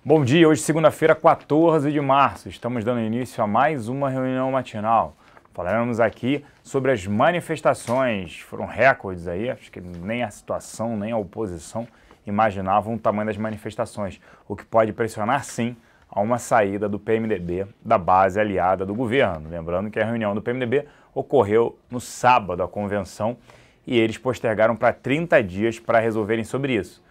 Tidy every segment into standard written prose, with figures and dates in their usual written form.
Bom dia, hoje segunda-feira, 14 de março. Estamos dando início a mais uma reunião matinal. Falaremos aqui sobre as manifestações. Foram recordes aí, acho que nem a situação, nem a oposição imaginavam o tamanho das manifestações, o que pode pressionar sim a uma saída do PMDB da base aliada do governo. Lembrando que a reunião do PMDB ocorreu no sábado, a convenção, e eles postergaram para 30 dias para resolverem sobre isso.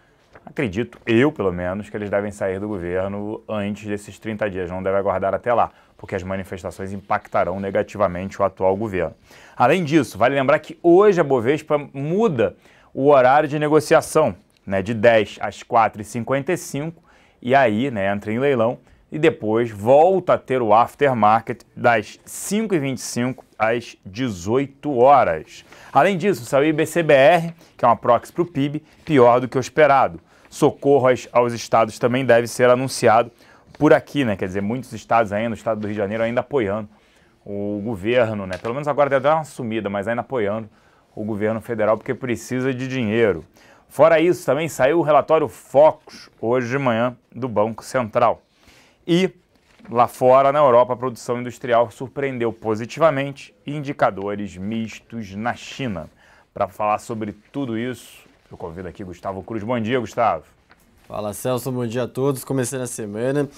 Acredito, eu pelo menos, que eles devem sair do governo antes desses 30 dias, não devem aguardar até lá, porque as manifestações impactarão negativamente o atual governo. Além disso, vale lembrar que hoje a Bovespa muda o horário de negociação, de 10 às 4h55, e aí entra em leilão, e depois volta a ter o aftermarket das 5h25 às 18 horas. Além disso, saiu o IBCBR, que é uma proxy para o PIB, pior do que o esperado. Socorro aos estados também deve ser anunciado por aqui, quer dizer, muitos estados ainda, o estado do Rio de Janeiro ainda apoiando o governo, pelo menos agora deve dar uma sumida, mas ainda apoiando o governo federal porque precisa de dinheiro. Fora isso, também saiu o relatório Focus, hoje de manhã, do Banco Central. E lá fora, na Europa, a produção industrial surpreendeu positivamente e indicadores mistos na China. Para falar sobre tudo isso, eu convido aqui Gustavo Cruz. Bom dia, Gustavo. Fala, Celso. Bom dia a todos. Começando a semana.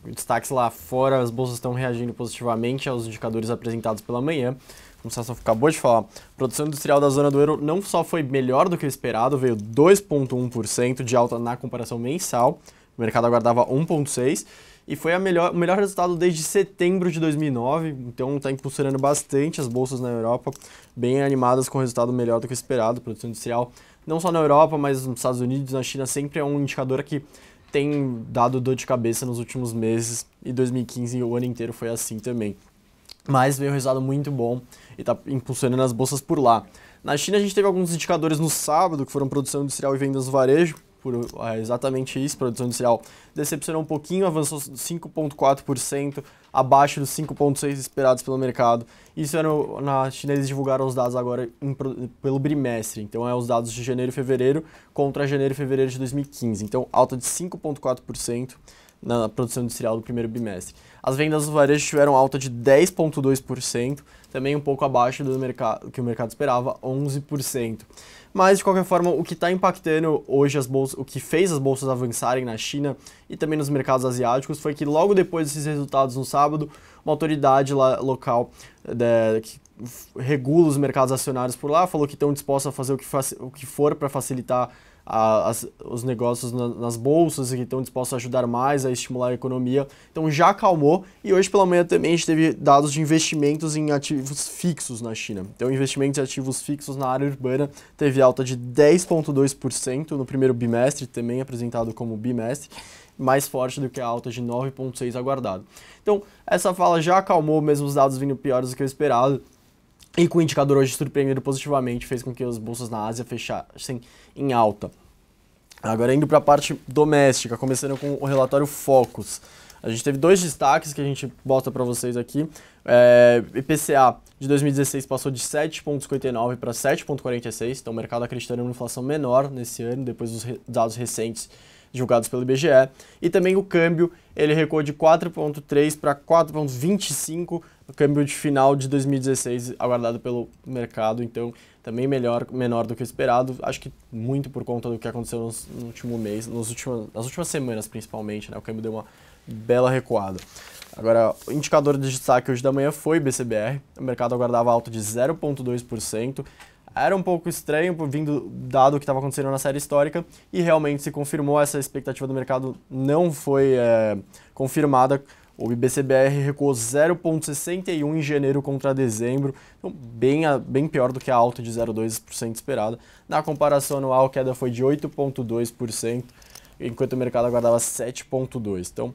Destaques lá fora, as bolsas estão reagindo positivamente aos indicadores apresentados pela manhã. Como o Celso acabou de falar, a produção industrial da zona do euro não só foi melhor do que o esperado, veio 2,1% de alta na comparação mensal. O mercado aguardava 1,6%. E foi o melhor resultado desde setembro de 2009, então está impulsionando bastante as bolsas na Europa, bem animadas com resultado melhor do que o esperado. Produção industrial, não só na Europa, mas nos Estados Unidos, na China, sempre é um indicador que tem dado dor de cabeça nos últimos meses, e 2015 o ano inteiro foi assim também. Mas veio um resultado muito bom e está impulsionando as bolsas por lá. Na China a gente teve alguns indicadores no sábado, que foram produção industrial e vendas no varejo. Exatamente isso, produção industrial decepcionou um pouquinho, avançou 5,4%, abaixo dos 5,6% esperados pelo mercado. Isso era na China, eles divulgaram os dados agora pelo bimestre, então os dados de janeiro e fevereiro contra janeiro e fevereiro de 2015, então alta de 5,4% na produção industrial do primeiro bimestre. As vendas do varejo tiveram alta de 10,2%, também um pouco abaixo do que o mercado esperava, 11%. Mas, de qualquer forma, o que está impactando hoje as bolsas, o que fez as bolsas avançarem na China e também nos mercados asiáticos, foi que logo depois desses resultados no sábado, uma autoridade local que regula os mercados acionários por lá falou que estão dispostos a fazer o que for para facilitar os negócios nas bolsas, e que estão dispostos a ajudar mais a estimular a economia. Então já acalmou, e hoje pela manhã também a gente teve dados de investimentos em ativos fixos na China. Então investimentos em ativos fixos na área urbana teve alta de 10,2% no primeiro bimestre, também apresentado como bimestre, mais forte do que a alta de 9,6% aguardado. Então essa fala já acalmou, mesmo os dados vindo piores do que o esperado. E com o indicador hoje surpreendendo positivamente, fez com que as bolsas na Ásia fechassem em alta. Agora indo para a parte doméstica, começando com o relatório Focus. A gente teve dois destaques que a gente bota para vocês aqui. IPCA de 2016 passou de 7,59 para 7,46, então o mercado acreditando em uma inflação menor nesse ano, depois dos dados recentes divulgados pelo IBGE. E também o câmbio, ele recuou de 4,3 para 4,25, o câmbio de final de 2016 aguardado pelo mercado, então também menor do que o esperado, acho que muito por conta do que aconteceu no último mês, nas últimas semanas principalmente, o câmbio deu uma bela recuada. Agora, o indicador de destaque hoje da manhã foi o IBCBR, o mercado aguardava alta de 0,2%, era um pouco estranho, dado o que estava acontecendo na série histórica, e realmente se confirmou, essa expectativa do mercado não foi confirmada. O IBCBR recuou 0,61 em janeiro contra dezembro, então bem pior do que a alta de 0,2% esperada. Na comparação anual, a queda foi de 8,2%, enquanto o mercado aguardava 7,2%. Então,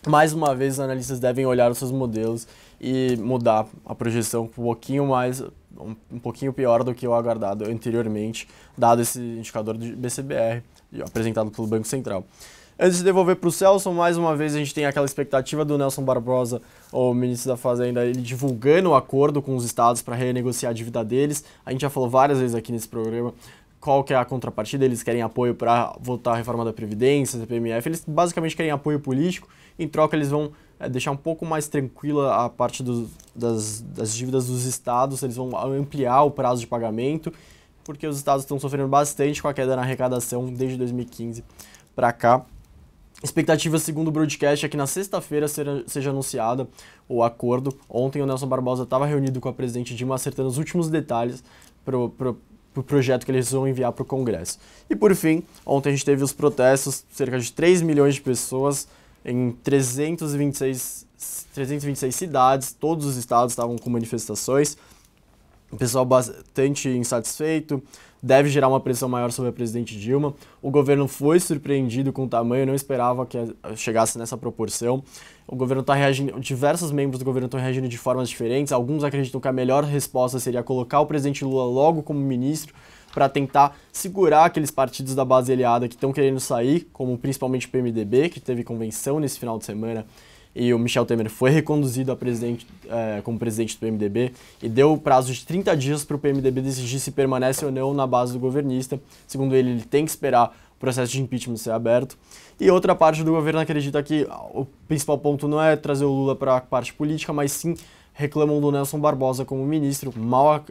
mais uma vez, os analistas devem olhar os seus modelos e mudar a projeção um pouquinho pior do que o aguardado anteriormente, dado esse indicador do IBCBR apresentado pelo Banco Central. Antes de devolver para o Celso, mais uma vez a gente tem aquela expectativa do Nelson Barbosa, o ministro da Fazenda, ele divulgando o acordo com os estados para renegociar a dívida deles. A gente já falou várias vezes aqui nesse programa qual que é a contrapartida, eles querem apoio para votar a reforma da Previdência, CPMF, eles basicamente querem apoio político, em troca eles vão deixar um pouco mais tranquila a parte das dívidas dos estados, eles vão ampliar o prazo de pagamento, porque os estados estão sofrendo bastante com a queda na arrecadação desde 2015 para cá. Expectativa, segundo o broadcast, é que na sexta-feira seja anunciada o acordo. Ontem o Nelson Barbosa estava reunido com a presidente Dilma, acertando os últimos detalhes para o projeto que eles vão enviar para o Congresso. E por fim, ontem a gente teve os protestos, cerca de 3 milhões de pessoas em 326 cidades, todos os estados estavam com manifestações. O pessoal bastante insatisfeito, deve gerar uma pressão maior sobre a presidente Dilma. O governo foi surpreendido com o tamanho, não esperava que chegasse nessa proporção. O governo está reagindo, diversos membros do governo estão reagindo de formas diferentes. Alguns acreditam que a melhor resposta seria colocar o presidente Lula logo como ministro, para tentar segurar aqueles partidos da base aliada que estão querendo sair, como principalmente o PMDB, que teve convenção nesse final de semana, e o Michel Temer foi reconduzido como presidente do PMDB e deu o prazo de 30 dias para o PMDB decidir se permanece ou não na base do governista. Segundo ele tem que esperar o processo de impeachment ser aberto. E outra parte do governo acredita que o principal ponto não é trazer o Lula para a parte política, mas sim reclamam do Nelson Barbosa como ministro, mal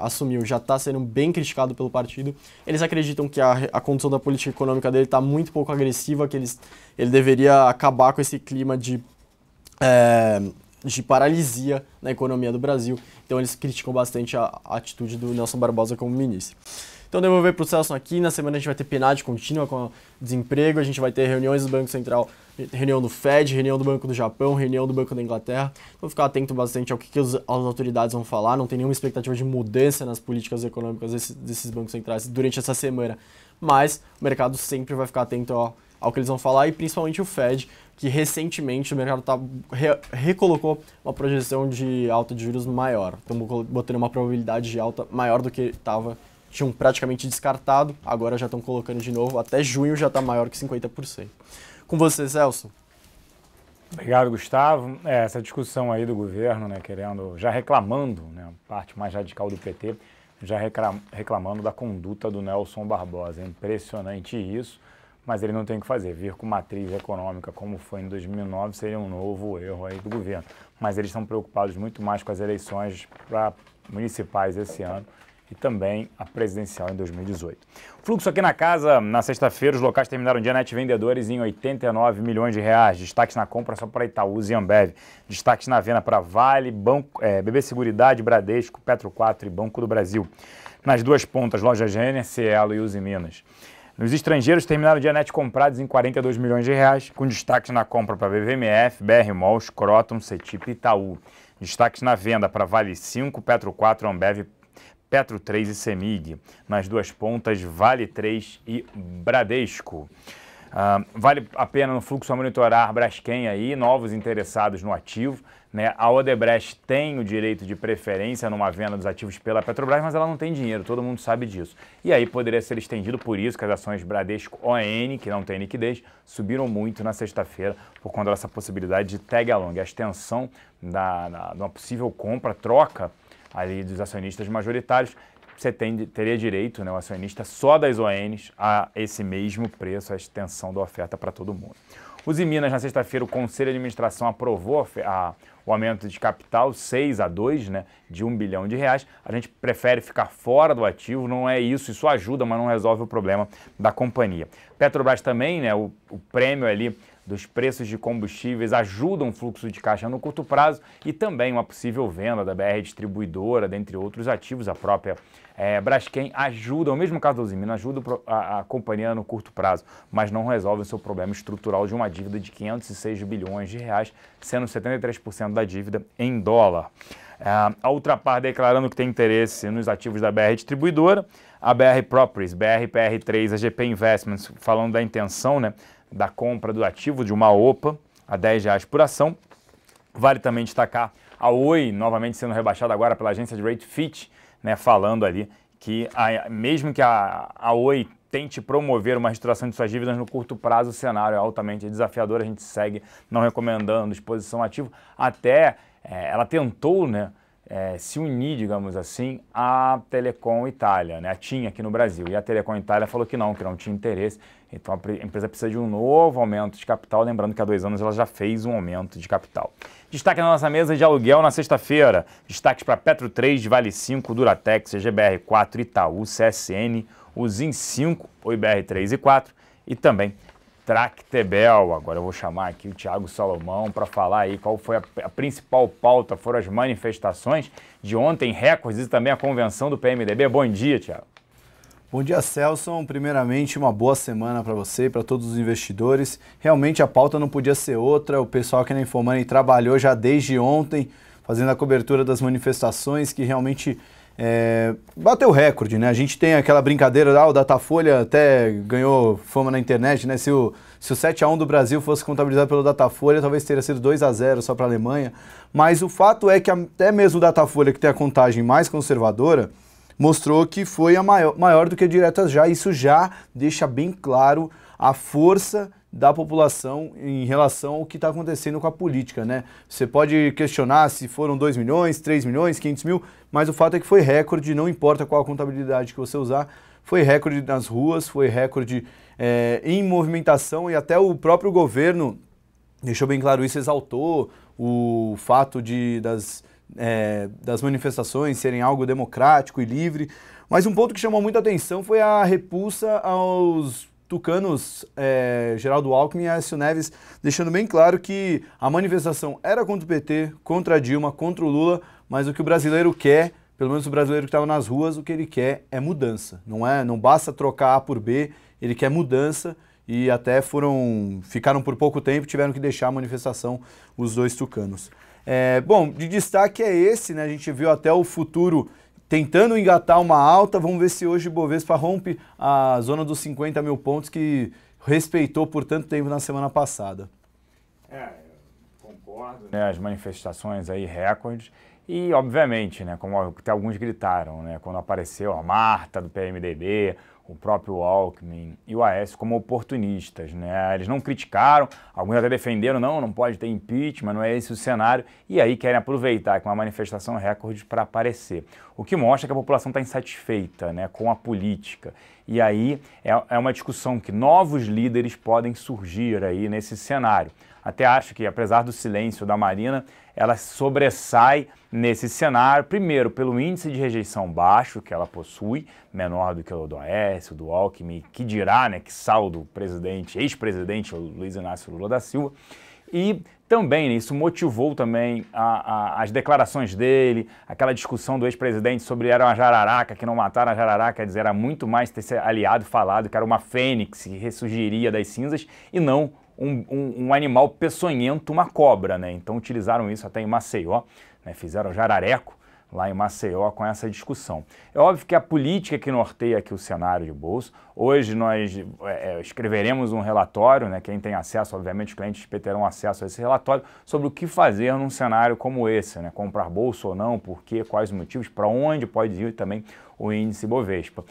assumiu, já está sendo bem criticado pelo partido. Eles acreditam que a condução da política econômica dele está muito pouco agressiva, que ele deveria acabar com esse clima de paralisia na economia do Brasil. Então eles criticam bastante a atitude do Nelson Barbosa como ministro. Então devolver para o Celso aqui, na semana a gente vai ter PNAD contínua com desemprego, a gente vai ter reuniões do Banco Central, reunião do Fed, reunião do Banco do Japão, reunião do Banco da Inglaterra. Vou ficar atento bastante ao que as autoridades vão falar, não tem nenhuma expectativa de mudança nas políticas econômicas desses bancos centrais durante essa semana, mas o mercado sempre vai ficar atento ao que eles vão falar, e principalmente o Fed, que recentemente o mercado recolocou uma projeção de alta de juros maior. Estamos botando uma probabilidade de alta maior do que tinham praticamente descartado, agora já estão colocando de novo, até junho já está maior que 50%. Com você, Celso. Obrigado, Gustavo. Essa discussão aí do governo, né, já reclamando, né, a parte mais radical do PT, já reclamando da conduta do Nelson Barbosa. É impressionante isso, mas ele não tem o que fazer. Vir com matriz econômica como foi em 2009 seria um novo erro aí do governo. Mas eles estão preocupados muito mais com as eleições municipais esse ano e também a presidencial em 2018. Fluxo aqui na casa, na sexta-feira, os locais terminaram o dia net vendedores em 89 milhões de reais. Destaques na compra só para Itaúsa e Ambev. Destaques na venda para Vale, BB Seguridade, Bradesco, Petro 4 e Banco do Brasil. Nas duas pontas, Loja Renner, Cielo e Uzi Minas. Nos estrangeiros, terminaram o dia net comprados em 42 milhões de reais, com destaques na compra para BVMF, BR Malls, Croton, Cetip e Itaú. Destaques na venda para Vale 5, Petro 4, Ambev, Petro 3 e Semig. Nas duas pontas, Vale 3 e Bradesco. Vale a pena no fluxo a monitorar Braskem aí, novos interessados no ativo, né? A Odebrecht tem o direito de preferência numa venda dos ativos pela Petrobras, mas ela não tem dinheiro, todo mundo sabe disso. E aí poderia ser estendido, por isso que as ações Bradesco ON, que não tem liquidez, subiram muito na sexta-feira por conta dessa possibilidade de tag along, a extensão de uma possível compra, troca ali dos acionistas majoritários. Você teria direito, né, o acionista só das ONs, a esse mesmo preço, a extensão da oferta para todo mundo. Uzi Minas, na sexta-feira, o Conselho de Administração aprovou o aumento de capital 6-2, né, de R$1 bilhão. A gente prefere ficar fora do ativo, não é isso ajuda, mas não resolve o problema da companhia. Petrobras também, né, o prêmio ali dos preços de combustíveis ajudam o fluxo de caixa no curto prazo e também uma possível venda da BR Distribuidora, dentre outros ativos, a própria Braskem ajuda, o mesmo caso da Uzi Minas, ajuda a companhia no curto prazo, mas não resolve o seu problema estrutural de uma dívida de 506 bilhões de reais, sendo 73% da dívida em dólar. A Ultrapar declarando que tem interesse nos ativos da BR Distribuidora, a BR Properties, BR-PR3, a GP Investments, falando da intenção, né, da compra do ativo de uma OPA a R$10 por ação. Vale também destacar a Oi, novamente sendo rebaixada agora pela agência de rate Fitch, né, falando ali que mesmo que a Oi tente promover uma reestruturação de suas dívidas no curto prazo, o cenário é altamente desafiador, a gente segue não recomendando exposição ativa. Até ela tentou, né, se unir, digamos assim, à Telecom Itália, né? A TIM aqui no Brasil. E a Telecom Itália falou que não tinha interesse. Então a empresa precisa de um novo aumento de capital, lembrando que há 2 anos ela já fez um aumento de capital. Destaque na nossa mesa de aluguel na sexta-feira. Destaques para Petro 3, Vale 5, Duratex, CGBR 4, Itaú, CSN, Usim 5, OIBR 3 e 4 e também Tractebel. Agora eu vou chamar aqui o Thiago Salomão para falar aí qual foi a principal pauta, foram as manifestações de ontem, recordes e também a convenção do PMDB. Bom dia, Thiago. Bom dia, Celso. Primeiramente, uma boa semana para você e para todos os investidores. Realmente a pauta não podia ser outra. O pessoal aqui na Infomoney trabalhou já desde ontem, fazendo a cobertura das manifestações que realmente bateu recorde, né? A gente tem aquela brincadeira, o Datafolha até ganhou fama na internet, né? Se o 7-1 do Brasil fosse contabilizado pelo Datafolha, talvez teria sido 2-0 só para a Alemanha. Mas o fato é que até mesmo o Datafolha, que tem a contagem mais conservadora, mostrou que foi a maior do que a Diretas Já. Isso já deixa bem claro a força da população em relação ao que está acontecendo com a política, né? Você pode questionar se foram 2 milhões, 3 milhões, 500 mil, mas o fato é que foi recorde, não importa qual a contabilidade que você usar, foi recorde nas ruas, foi recorde em movimentação, e até o próprio governo deixou bem claro isso, exaltou o fato das manifestações serem algo democrático e livre. Mas um ponto que chamou muita atenção foi a repulsa aos tucanos, Geraldo Alckmin e Aécio Neves, deixando bem claro que a manifestação era contra o PT, contra a Dilma, contra o Lula, mas o que o brasileiro quer, pelo menos o brasileiro que estava nas ruas, o que ele quer é mudança. Não basta trocar A por B, ele quer mudança. E até ficaram por pouco tempo, tiveram que deixar a manifestação os 2 tucanos. Bom, de destaque é esse, né? A gente viu até o futuro tentando engatar uma alta. Vamos ver se hoje o Bovespa rompe a zona dos 50 mil pontos que respeitou por tanto tempo na semana passada. Concordo, né? As manifestações aí, recordes. E, obviamente, né, como até alguns gritaram, né, quando apareceu a Marta do PMDB, o próprio Alckmin e o Aécio como oportunistas, né? Eles não criticaram, alguns até defenderam, não pode ter impeachment, não é esse o cenário, e aí querem aproveitar com uma manifestação recorde para aparecer. O que mostra que a população está insatisfeita, né, com a política. E aí é uma discussão que novos líderes podem surgir aí nesse cenário. Até acho que, apesar do silêncio da Marina, ela sobressai nesse cenário, primeiro, pelo índice de rejeição baixo que ela possui, menor do que o do Aécio, do Alckmin, que dirá, né, que saldo o ex-presidente Luiz Inácio Lula da Silva, e também, né, isso motivou também as declarações dele, aquela discussão do ex-presidente sobre era uma jararaca, que não mataram a jararaca, quer dizer, era muito mais ter se aliado falado que era uma fênix que ressurgiria das cinzas e não um animal peçonhento, uma cobra, né? Então utilizaram isso até em Maceió, né? Fizeram jarareco lá em Maceió com essa discussão. É óbvio que a política que norteia aqui o cenário de bolsa, hoje nós escreveremos um relatório, né? Quem tem acesso, obviamente os clientes XP terão acesso a esse relatório, sobre o que fazer num cenário como esse, né? Comprar bolsa ou não, por quê, quais os motivos, para onde pode ir também o índice Bovespa.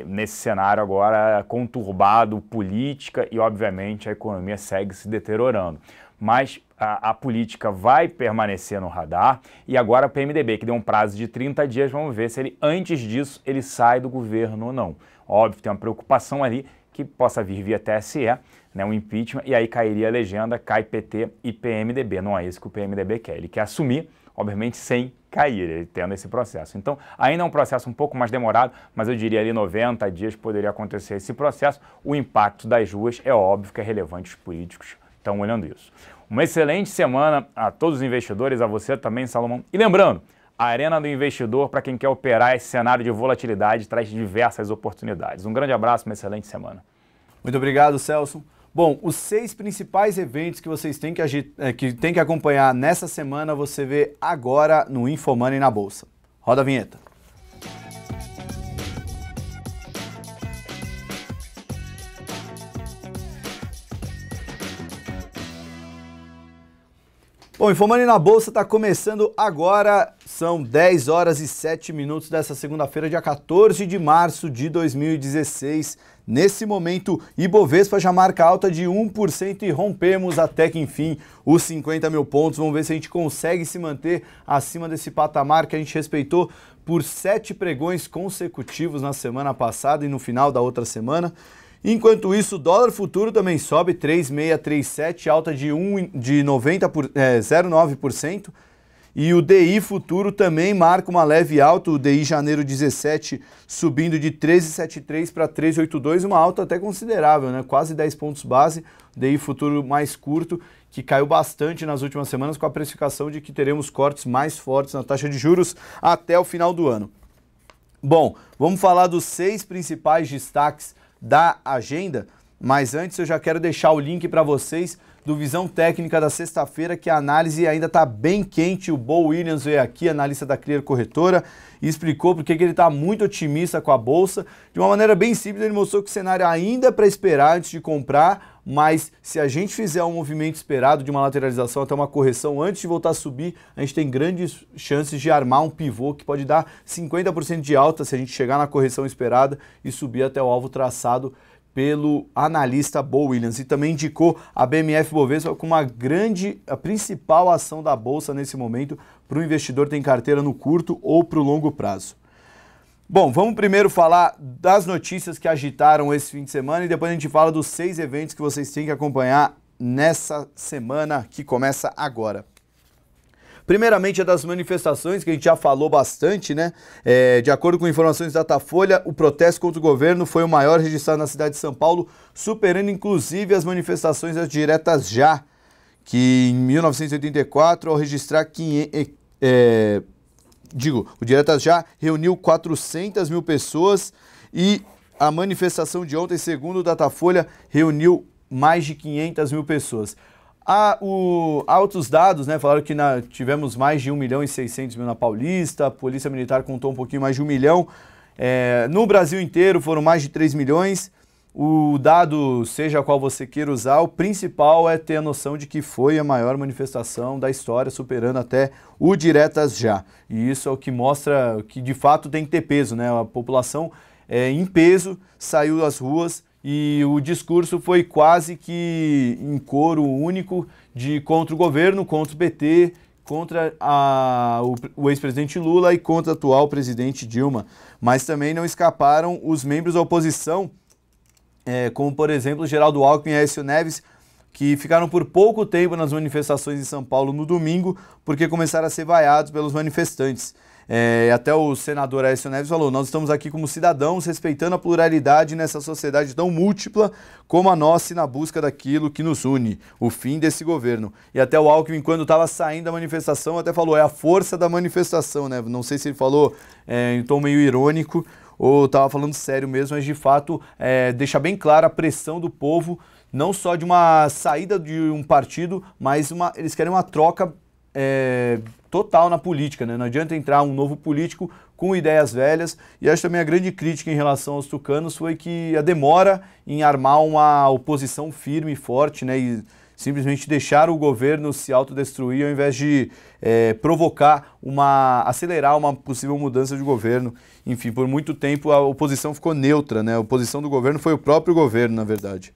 Nesse cenário agora conturbado, política e, obviamente, a economia segue se deteriorando. Mas a política vai permanecer no radar e agora o PMDB, que deu um prazo de 30 dias, vamos ver se ele, antes disso, ele sai do governo ou não. Óbvio, tem uma preocupação ali que possa vir via TSE, né, um impeachment, e aí cairia a legenda, cai PT e PMDB. Não é isso que o PMDB quer. Ele quer assumir, obviamente, sem cair, ele tendo esse processo. Então, ainda é um processo um pouco mais demorado, mas eu diria ali 90 dias poderia acontecer esse processo. O impacto das ruas é óbvio que é relevante, os políticos estão olhando isso. Uma excelente semana a todos os investidores, a você também, Salomão. E lembrando, a Arena do Investidor, para quem quer operar esse cenário de volatilidade, traz diversas oportunidades. Um grande abraço, uma excelente semana. Muito obrigado, Celso. Bom, os 6 principais eventos que vocês têm que acompanhar nessa semana, você vê agora no Infomoney na Bolsa. Roda a vinheta. Bom, Infomani na Bolsa está começando agora, são 10 horas e 7 minutos dessa segunda-feira, dia 14 de março de 2016. Nesse momento, Ibovespa já marca alta de 1% e rompemos até que enfim os 50 mil pontos. Vamos ver se a gente consegue se manter acima desse patamar que a gente respeitou por 7 pregões consecutivos na semana passada e no final da outra semana. Enquanto isso, o dólar futuro também sobe 3,637, alta de 0,9%. E o DI futuro também marca uma leve alta, o DI janeiro 17 subindo de 13,73 para 13,82, uma alta até considerável, né? Quase 10 pontos base, DI futuro mais curto, que caiu bastante nas últimas semanas com a precificação de que teremos cortes mais fortes na taxa de juros até o final do ano. Bom, vamos falar dos 6 principais destaques da agenda, mas antes eu já quero deixar o link para vocês do Visão Técnica da sexta-feira, que a análise ainda está bem quente. O Bo Williams veio aqui, analista da Clear Corretora, e explicou porque ele está muito otimista com a Bolsa. De uma maneira bem simples, ele mostrou que o cenário ainda é para esperar antes de comprar, mas se a gente fizer um movimento esperado de uma lateralização até uma correção antes de voltar a subir, a gente tem grandes chances de armar um pivô que pode dar 50% de alta se a gente chegar na correção esperada e subir até o alvo traçado pelo analista Bo Williams, e também indicou a BMF Bovespa como a principal ação da Bolsa nesse momento para o investidor que tem carteira no curto ou para o longo prazo. Bom, vamos primeiro falar das notícias que agitaram esse fim de semana e depois a gente fala dos 6 eventos que vocês têm que acompanhar nessa semana que começa agora. Primeiramente, é das manifestações, que a gente já falou bastante, né? De acordo com informações da Datafolha, o protesto contra o governo foi o maior registrado na cidade de São Paulo, superando inclusive as manifestações das Diretas Já, que em 1984, ao registrar o Diretas Já reuniu 400 mil pessoas e a manifestação de ontem, segundo o Datafolha, reuniu mais de 500 mil pessoas. Há outros dados, né? Falaram que tivemos mais de 1.600.000 na Paulista, a Polícia Militar contou um pouquinho mais de 1 milhão. No Brasil inteiro foram mais de 3 milhões. O dado, seja qual você queira usar, o principal é ter a noção de que foi a maior manifestação da história, superando até o Diretas Já. E isso é o que mostra que de fato tem que ter peso, né? A população em peso saiu às ruas. E o discurso foi quase que em coro único contra o governo, contra o PT, contra o ex-presidente Lula e contra a atual presidente Dilma. Mas também não escaparam os membros da oposição, como por exemplo Geraldo Alckmin e Aécio Neves, que ficaram por pouco tempo nas manifestações em São Paulo no domingo, porque começaram a ser vaiados pelos manifestantes. Até o senador Aécio Neves falou: nós estamos aqui como cidadãos, respeitando a pluralidade nessa sociedade tão múltipla como a nossa e na busca daquilo que nos une, o fim desse governo. E até o Alckmin, quando estava saindo da manifestação, até falou: é a força da manifestação, né? Não sei se ele falou em tom meio irônico ou estava falando sério mesmo, mas de fato deixa bem clara a pressão do povo, não só de uma saída de um partido, mas eles querem uma troca total na política, né? Não adianta entrar um novo político com ideias velhas. E acho também a grande crítica em relação aos tucanos foi que a demora em armar uma oposição firme e forte, né? E simplesmente deixar o governo se autodestruir ao invés de acelerar uma possível mudança de governo. Enfim, por muito tempo a oposição ficou neutra, né? A oposição do governo foi o próprio governo, na verdade.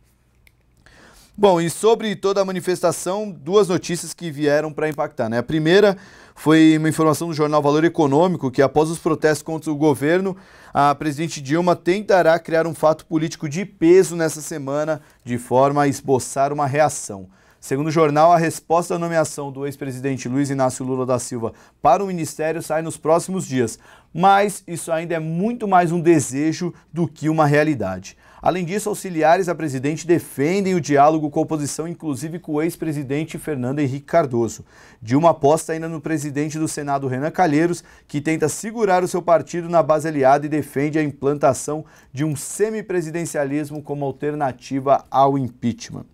Bom, e sobre toda a manifestação, 2 notícias que vieram para impactar, né? A primeira foi uma informação do jornal Valor Econômico, que após os protestos contra o governo, a presidente Dilma tentará criar um fato político de peso nessa semana, de forma a esboçar uma reação. Segundo o jornal, a resposta à nomeação do ex-presidente Luiz Inácio Lula da Silva para o ministério sai nos próximos dias, mas isso ainda é muito mais um desejo do que uma realidade. Além disso, auxiliares da presidente defendem o diálogo com a oposição, inclusive com o ex-presidente Fernando Henrique Cardoso. Dilma aposta ainda no presidente do Senado, Renan Calheiros, que tenta segurar o seu partido na base aliada e defende a implantação de um semipresidencialismo como alternativa ao impeachment.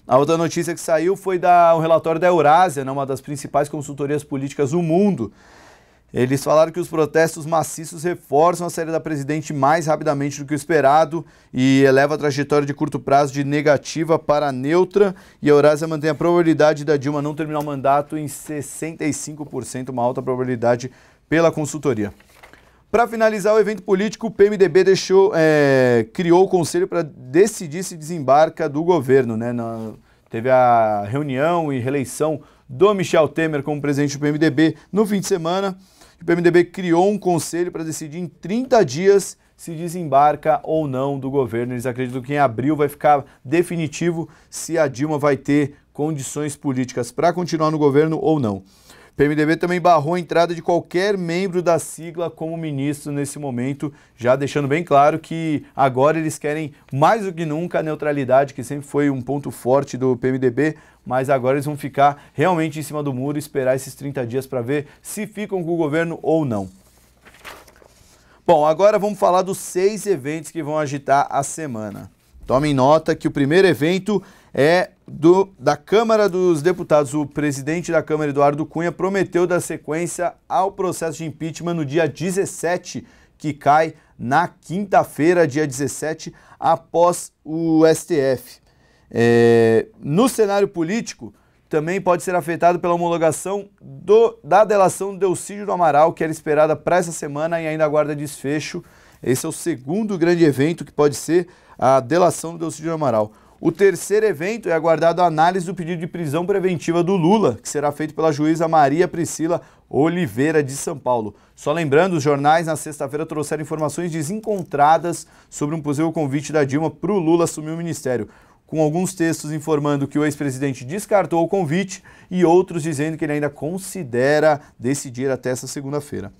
A outra notícia que saiu foi um relatório da Eurásia, né, uma das principais consultorias políticas do mundo, Eles falaram que os protestos maciços reforçam a saída da presidente mais rapidamente do que o esperado e eleva a trajetória de curto prazo de negativa para neutra, e a Eurásia mantém a probabilidade da Dilma não terminar o mandato em 65%, uma alta probabilidade pela consultoria. Para finalizar o evento político, o PMDB criou o conselho para decidir se desembarca do governo, né? Teve a reunião e reeleição do Michel Temer como presidente do PMDB no fim de semana. O PMDB criou um conselho para decidir em 30 dias se desembarca ou não do governo. Eles acreditam que em abril vai ficar definitivo se a Dilma vai ter condições políticas para continuar no governo ou não. O PMDB também barrou a entrada de qualquer membro da sigla como ministro nesse momento, já deixando bem claro que agora eles querem mais do que nunca a neutralidade, que sempre foi um ponto forte do PMDB, mas agora eles vão ficar realmente em cima do muro e esperar esses 30 dias para ver se ficam com o governo ou não. Bom, agora vamos falar dos 6 eventos que vão agitar a semana. Tomem nota que o primeiro evento é da Câmara dos Deputados. O presidente da Câmara, Eduardo Cunha, prometeu dar sequência ao processo de impeachment no dia 17, que cai na quinta-feira, dia 17, após o STF. No cenário político, também pode ser afetado pela homologação da delação do Delcídio do Amaral, que era esperada para essa semana e ainda aguarda desfecho. Esse é o segundo grande evento que pode ser a delação do Delcídio do Amaral. O terceiro evento é aguardado a análise do pedido de prisão preventiva do Lula, que será feito pela juíza Maria Priscila Oliveira de São Paulo. Só lembrando, os jornais na sexta-feira trouxeram informações desencontradas sobre um possível convite da Dilma para o Lula assumir o ministério, com alguns textos informando que o ex-presidente descartou o convite e outros dizendo que ele ainda considera decidir até essa segunda-feira.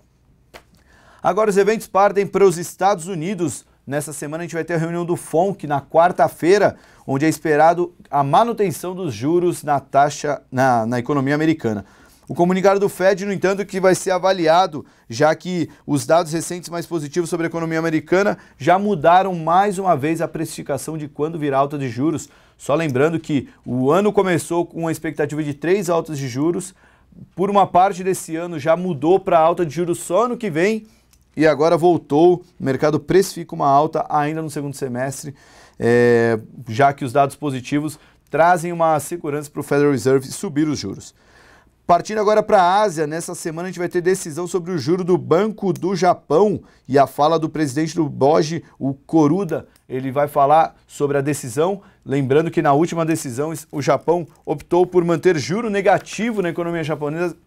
Agora os eventos partem para os Estados Unidos. Nessa semana a gente vai ter a reunião do FONC na quarta-feira, onde é esperado a manutenção dos juros na taxa na economia americana. O comunicado do Fed, no entanto, que vai ser avaliado, já que os dados recentes mais positivos sobre a economia americana já mudaram mais uma vez a precificação de quando virá alta de juros. Só lembrando que o ano começou com uma expectativa de 3 altas de juros, por uma parte desse ano já mudou para alta de juros só ano que vem, e agora voltou, o mercado precifica uma alta ainda no segundo semestre, já que os dados positivos trazem uma segurança para o Federal Reserve subir os juros. Partindo agora para a Ásia, nessa semana a gente vai ter decisão sobre o juro do Banco do Japão e a fala do presidente do BOJ, o Koruda. Ele vai falar sobre a decisão, lembrando que na última decisão o Japão optou por manter juro negativo na economia japonesa,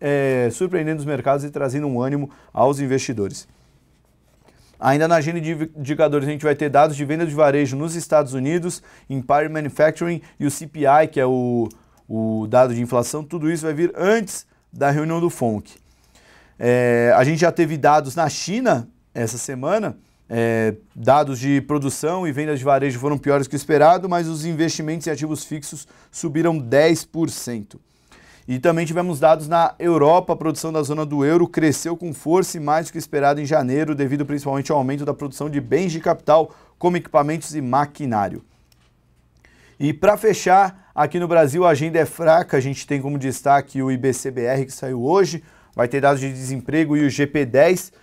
surpreendendo os mercados e trazendo um ânimo aos investidores. Ainda na agenda de indicadores, a gente vai ter dados de venda de varejo nos Estados Unidos, Empire Manufacturing e o CPI, que é o dado de inflação. Tudo isso vai vir antes da reunião do FONC. A gente já teve dados na China essa semana, dados de produção e vendas de varejo foram piores que o esperado, mas os investimentos em ativos fixos subiram 10%. E também tivemos dados na Europa. A produção da zona do euro cresceu com força e mais do que esperado em janeiro, devido principalmente ao aumento da produção de bens de capital, como equipamentos e maquinário. E para fechar, aqui no Brasil a agenda é fraca. A gente tem como destaque o IBCBR, que saiu hoje, vai ter dados de desemprego e o GP10.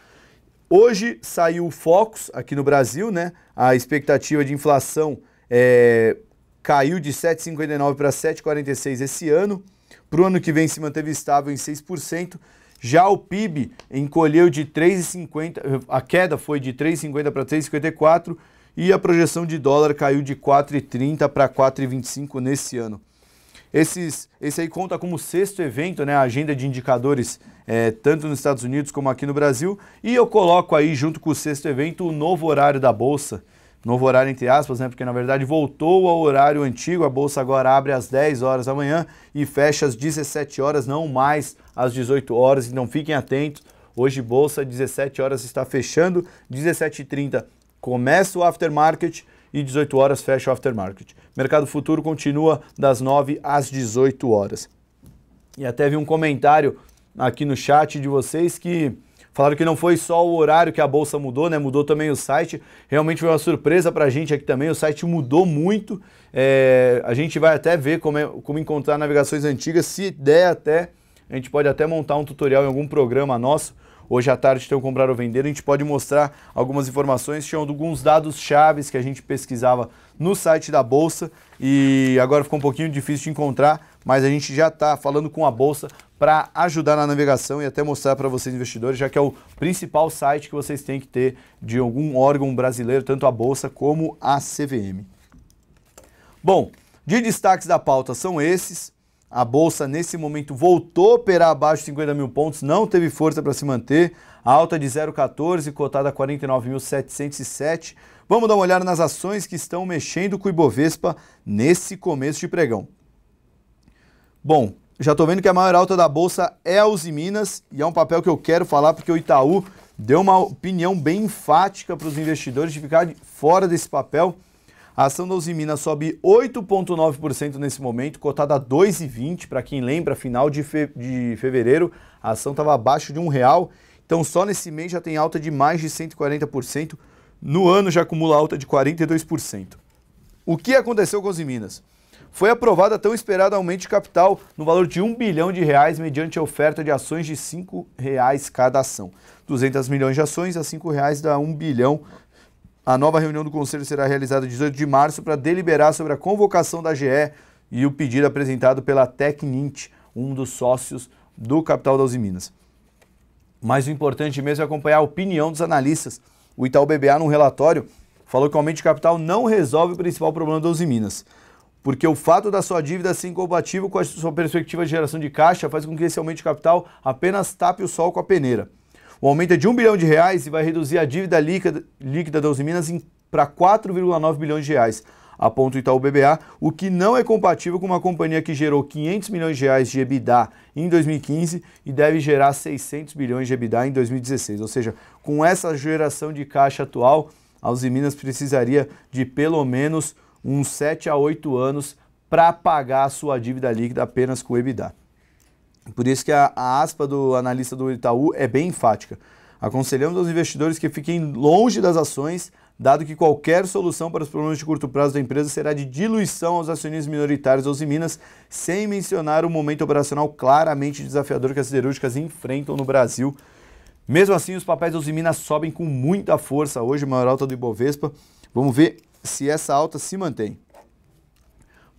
Hoje saiu o Focus aqui no Brasil, né? A expectativa de inflação caiu de 7,59 para 7,46 esse ano. Para o ano que vem se manteve estável em 6%. Já o PIB encolheu de 3,50, a queda foi de 3,50 para 3,54 e a projeção de dólar caiu de 4,30 para 4,25 nesse ano. Esse aí conta como sexto evento, né, a agenda de indicadores, tanto nos Estados Unidos como aqui no Brasil. E eu coloco aí, junto com o sexto evento, o novo horário da Bolsa. Novo horário entre aspas, né, porque na verdade voltou ao horário antigo. A Bolsa agora abre às 10 horas da manhã e fecha às 17 horas, não mais às 18 horas. Então fiquem atentos. Hoje Bolsa, 17 horas está fechando, 17h30 começa o aftermarket e 18 horas fecha o aftermarket. Mercado futuro continua das 9 às 18 horas. E até vi um comentário aqui no chat de vocês que falaram que não foi só o horário que a Bolsa mudou, né? Mudou também o site. Realmente foi uma surpresa pra gente aqui também. O site mudou muito. A gente vai até ver como encontrar navegações antigas. Se der até, a gente pode até montar um tutorial em algum programa nosso. hoje à tarde tem o comprar ou vender, a gente pode mostrar algumas informações, tinham alguns dados chaves que a gente pesquisava no site da Bolsa e agora ficou um pouquinho difícil de encontrar, mas a gente já está falando com a Bolsa para ajudar na navegação e até mostrar para vocês investidores, já que é o principal site que vocês têm que ter de algum órgão brasileiro, tanto a Bolsa como a CVM. Bom, de destaques da pauta são esses. A Bolsa, nesse momento, voltou a operar abaixo de 50 mil pontos, não teve força para se manter. A alta de 0,14, cotada a 49.707. Vamos dar uma olhada nas ações que estão mexendo com o Ibovespa nesse começo de pregão. Bom, já estou vendo que a maior alta da Bolsa é a Usiminas, e é um papel que eu quero falar porque o Itaú deu uma opinião bem enfática para os investidores de ficar fora desse papel. A ação da Usiminas sobe 8,9% nesse momento, cotada a 2,20. Para quem lembra, final de fevereiro, a ação estava abaixo de R$1. Então, só nesse mês já tem alta de mais de 140%. No ano já acumula alta de 42%. O que aconteceu com a Usiminas? Foi aprovado a tão esperado aumento de capital no valor de R$1 bilhão mediante a oferta de ações de R$5 cada ação. 200 milhões de ações a R$5 dá 1 bilhão. A nova reunião do Conselho será realizada 18 de março para deliberar sobre a convocação da GE e o pedido apresentado pela Tecnint, um dos sócios do capital da Usiminas. Mas o importante mesmo é acompanhar a opinião dos analistas. O Itaú BBA, num relatório, falou que o aumento de capital não resolve o principal problema da Usiminas, porque o fato da sua dívida ser incompatível com a sua perspectiva de geração de caixa faz com que esse aumento de capital apenas tape o sol com a peneira. O aumento é de R$1 bilhão e vai reduzir a dívida líquida da Usiminas para 4,9 bilhões de reais, aponta o Itaú BBA, o que não é compatível com uma companhia que gerou 500 milhões de reais de EBITDA em 2015 e deve gerar 600 bilhões de EBITDA em 2016. Ou seja, com essa geração de caixa atual, a Usiminas precisaria de pelo menos uns 7 a 8 anos para pagar a sua dívida líquida apenas com o EBITDA. Por isso que a aspa do analista do Itaú é bem enfática. Aconselhamos aos investidores que fiquem longe das ações, dado que qualquer solução para os problemas de curto prazo da empresa será de diluição aos acionistas minoritários da Usiminas, sem mencionar o momento operacional claramente desafiador que as siderúrgicas enfrentam no Brasil. Mesmo assim, os papéis da Usiminas sobem com muita força hoje, maior alta do Ibovespa. Vamos ver se essa alta se mantém.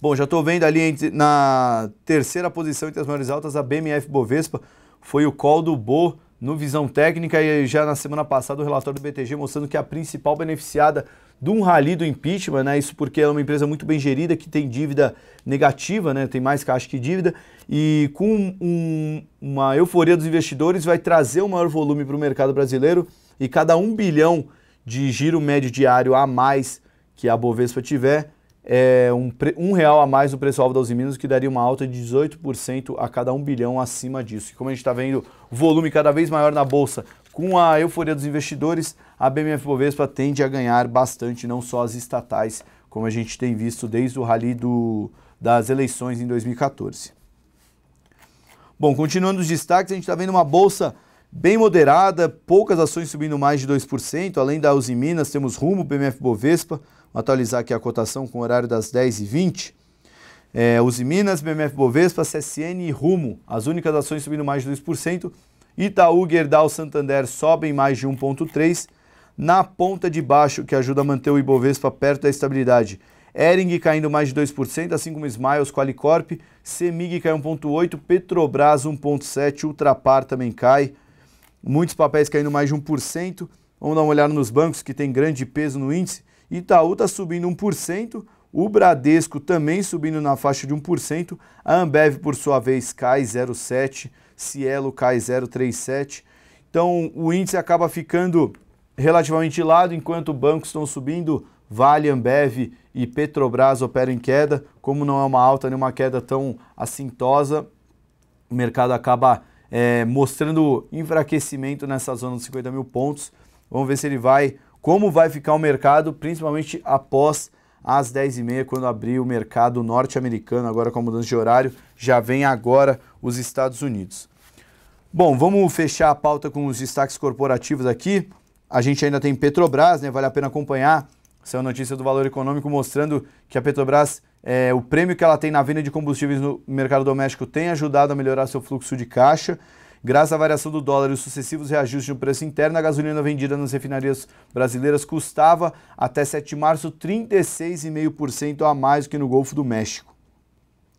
Bom, já estou vendo ali na terceira posição entre as maiores altas, a BMF Bovespa, foi o call do Bo no Visão Técnica e já na semana passada o relatório do BTG mostrando que é a principal beneficiada de um rally do impeachment, né? Isso porque é uma empresa muito bem gerida, que tem dívida negativa, né? Tem mais caixa que dívida e com uma euforia dos investidores vai trazer um maior volume para o mercado brasileiro e cada 1 bilhão de giro médio diário a mais que a Bovespa tiver, é R$1 a mais no preço-alvo da Usiminas, que daria uma alta de 18% a cada 1 bilhão acima disso. E como a gente está vendo o volume cada vez maior na Bolsa, com a euforia dos investidores, a BMF Bovespa tende a ganhar bastante, não só as estatais, como a gente tem visto desde o rally das eleições em 2014. Bom, continuando os destaques, a gente está vendo uma Bolsa bem moderada, poucas ações subindo mais de 2%, além da Usiminas, temos Rumo, BMF Bovespa. Vou atualizar aqui a cotação com o horário das 10h20. Usiminas, BMF Bovespa, CSN e Rumo, as únicas ações subindo mais de 2%. Itaú, Gerdau, Santander sobem mais de 1,3%. Na ponta de baixo, que ajuda a manter o Ibovespa perto da estabilidade, Hering caindo mais de 2%, assim como Smiles, Qualicorp, Semig cai 1,8%, Petrobras 1,7%, Ultrapar também cai. Muitos papéis caindo mais de 1%. Vamos dar uma olhada nos bancos que tem grande peso no índice. Itaú está subindo 1%, o Bradesco também subindo na faixa de 1%, a Ambev, por sua vez, cai 0,7%, Cielo cai 0,37%. Então, o índice acaba ficando relativamente de lado, enquanto bancos estão subindo, Vale, Ambev e Petrobras operam em queda. Como não é uma alta nem uma queda tão assintosa, o mercado acaba mostrando enfraquecimento nessa zona dos 50 mil pontos. Vamos ver se ele como vai ficar o mercado, principalmente após às 10h30, quando abrir o mercado norte-americano, agora com a mudança de horário, já vem agora os Estados Unidos. Bom, vamos fechar a pauta com os destaques corporativos aqui. A gente ainda tem Petrobras, né? Vale a pena acompanhar. Essa é a notícia do Valor Econômico mostrando que a Petrobras, o prêmio que ela tem na venda de combustíveis no mercado doméstico tem ajudado a melhorar seu fluxo de caixa. Graças à variação do dólar e os sucessivos reajustes no preço interno, a gasolina vendida nas refinarias brasileiras custava, até 7 de março, 36,5% a mais do que no Golfo do México.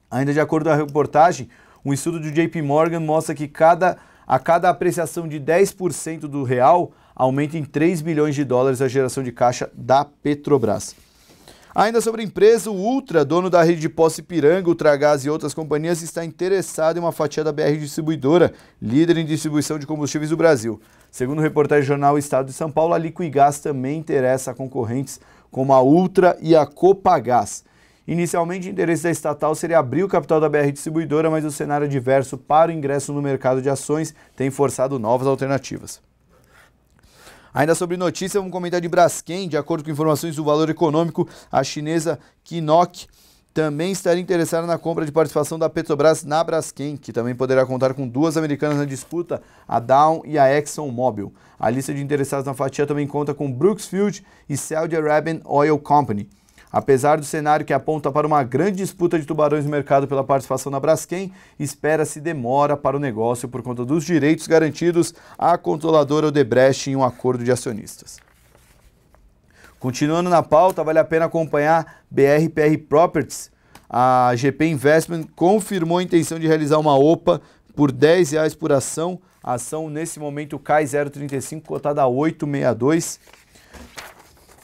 Ainda de acordo com a reportagem, um estudo do JP Morgan mostra que a cada apreciação de 10% do real, aumenta em 3 bilhões de dólares a geração de caixa da Petrobras. Ainda sobre a empresa, o Ultra, dono da rede de Poços Ipiranga, Ultragaz e outras companhias, está interessado em uma fatia da BR Distribuidora, líder em distribuição de combustíveis do Brasil. Segundo o reportagem do jornal Estado de São Paulo, a Liquigás também interessa a concorrentes como a Ultra e a Copagaz. Inicialmente, o interesse da estatal seria abrir o capital da BR Distribuidora, mas o cenário adverso para o ingresso no mercado de ações tem forçado novas alternativas. Ainda sobre notícia, vamos comentar de Braskem. De acordo com informações do Valor Econômico, a chinesa Kinok também estaria interessada na compra de participação da Petrobras na Braskem, que também poderá contar com duas americanas na disputa, a Dow e a ExxonMobil. A lista de interessados na fatia também conta com Brooksfield e Saudi Arabian Oil Company. Apesar do cenário que aponta para uma grande disputa de tubarões no mercado pela participação na Braskem, espera-se demora para o negócio por conta dos direitos garantidos à controladora Odebrecht em um acordo de acionistas. Continuando na pauta, vale a pena acompanhar BRPR Properties. A GP Investment confirmou a intenção de realizar uma OPA por R$10 por ação. A ação nesse momento cai 0,35, cotada a 8,62.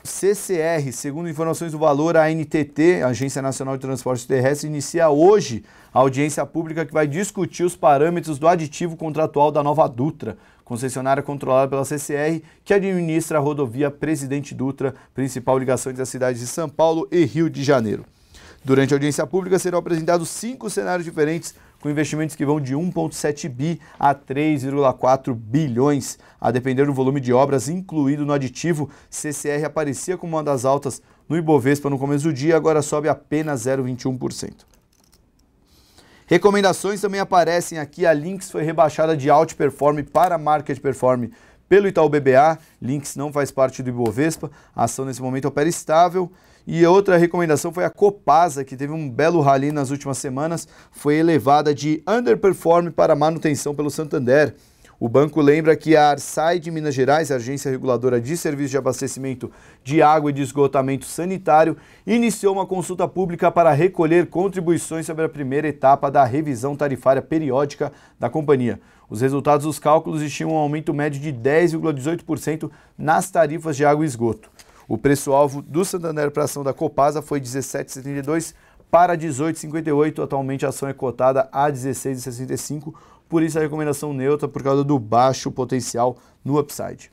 CCR, segundo informações do Valor, a ANTT, Agência Nacional de Transportes Terrestres, inicia hoje a audiência pública que vai discutir os parâmetros do aditivo contratual da Nova Dutra, concessionária controlada pela CCR, que administra a rodovia Presidente Dutra, principal ligação entre as cidades de São Paulo e Rio de Janeiro. Durante a audiência pública serão apresentados 5 cenários diferentes, com investimentos que vão de 1,7 bi a 3,4 bilhões, a depender do volume de obras incluído no aditivo. CCR aparecia como uma das altas no Ibovespa no começo do dia, agora sobe apenas 0,21%. Recomendações também aparecem aqui. A Lynx foi rebaixada de Outperform para Market Perform pelo Itaú BBA. Lynx não faz parte do Ibovespa, a ação nesse momento opera estável. E outra recomendação foi a Copasa, que teve um belo rally nas últimas semanas, foi elevada de Underperform para manutenção pelo Santander. O banco lembra que a Arsai de Minas Gerais, a agência reguladora de serviços de abastecimento de água e de esgotamento sanitário, iniciou uma consulta pública para recolher contribuições sobre a primeira etapa da revisão tarifária periódica da companhia. Os resultados dos cálculos estimam um aumento médio de 10,18% nas tarifas de água e esgoto. O preço-alvo do Santander para a ação da Copasa foi 17,72 para 18,58. Atualmente a ação é cotada a 16,65. Por isso a recomendação neutra, por causa do baixo potencial no upside.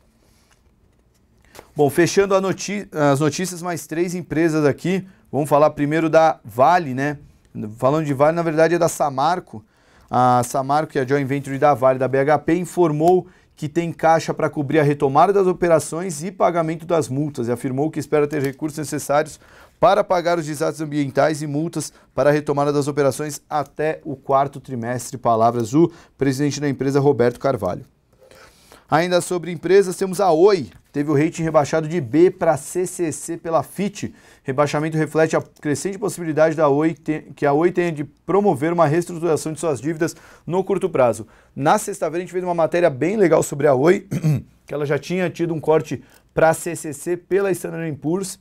Bom, fechando as notícias, mais 3 empresas aqui. Vamos falar primeiro da Vale, né? Falando de Vale, na verdade é da Samarco. A Samarco, que é a joint venture da Vale, da BHP, informou que tem caixa para cobrir a retomada das operações e pagamento das multas, e afirmou que espera ter recursos necessários para pagar os desastres ambientais e multas para a retomada das operações até o 4º trimestre, palavras do presidente da empresa, Roberto Carvalho. Ainda sobre empresas, temos a Oi, teve o rating rebaixado de B para CCC pela Fitch. Rebaixamento reflete a crescente possibilidade que a Oi tenha de promover uma reestruturação de suas dívidas no curto prazo. Na sexta-feira a gente fez uma matéria bem legal sobre a Oi, que ela já tinha tido um corte para CCC pela Standard & Poor's,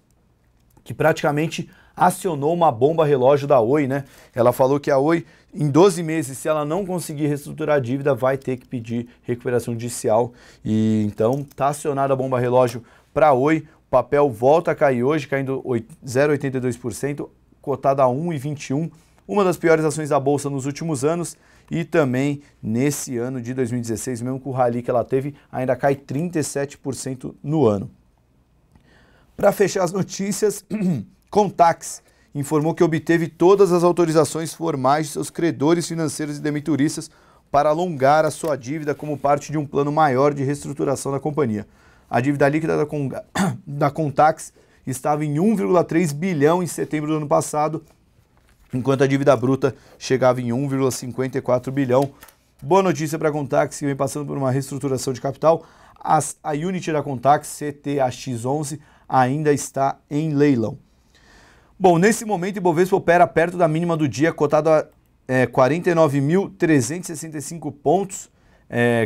que praticamente acionou uma bomba relógio da Oi, né? Ela falou que a Oi, em 12 meses, se ela não conseguir reestruturar a dívida, vai ter que pedir recuperação judicial. E então está acionada a bomba relógio para a Oi. O papel volta a cair hoje, caindo 0,82%, cotada a 1,21%. Uma das piores ações da Bolsa nos últimos anos. E também nesse ano de 2016, mesmo com o rally que ela teve, ainda cai 37% no ano. Para fechar as notícias, Contax informou que obteve todas as autorizações formais de seus credores financeiros e demituristas para alongar a sua dívida como parte de um plano maior de reestruturação da companhia. A dívida líquida da Contax estava em 1,3 bilhão em setembro do ano passado, enquanto a dívida bruta chegava em 1,54 bilhão. Boa notícia para a Contax, que vem passando por uma reestruturação de capital. A unit da Contax, CTAX11, ainda está em leilão. Bom, nesse momento, o Ibovespa opera perto da mínima do dia, cotado a 49.365 pontos.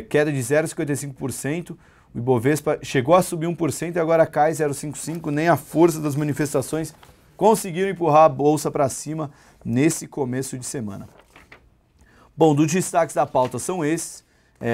queda de 0,55%. O Ibovespa chegou a subir 1% e agora cai 0,55%. Nem a força das manifestações conseguiram empurrar a bolsa para cima nesse começo de semana. Bom, dos destaques da pauta são esses.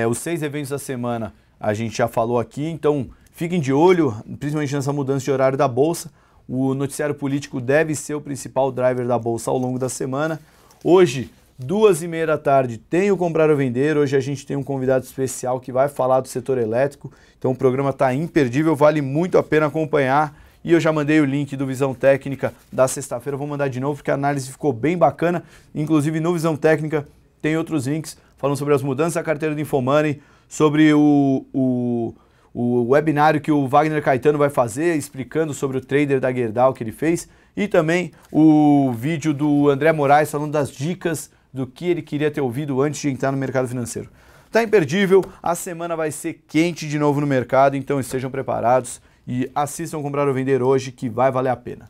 Os 6 eventos da semana a gente já falou aqui, então fiquem de olho, principalmente nessa mudança de horário da bolsa. O noticiário político deve ser o principal driver da bolsa ao longo da semana. Hoje, 2h30 da tarde, tem o Comprar ou Vender. Hoje a gente tem um convidado especial que vai falar do setor elétrico. Então o programa está imperdível, vale muito a pena acompanhar. E eu já mandei o link do Visão Técnica da sexta-feira, vou mandar de novo porque a análise ficou bem bacana. Inclusive no Visão Técnica tem outros links falando sobre as mudanças da carteira do InfoMoney, sobre o webinário que o Wagner Caetano vai fazer, explicando sobre o trader da Gerdau que ele fez, e também o vídeo do André Moraes falando das dicas do que ele queria ter ouvido antes de entrar no mercado financeiro. Tá imperdível, a semana vai ser quente de novo no mercado, então estejam preparados e assistam Comprar ou Vender hoje, que vai valer a pena.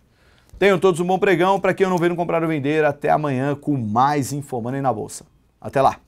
Tenham todos um bom pregão. Para quem não veio no Comprar ou Vender, até amanhã com mais InfoMoney na Bolsa. Até lá!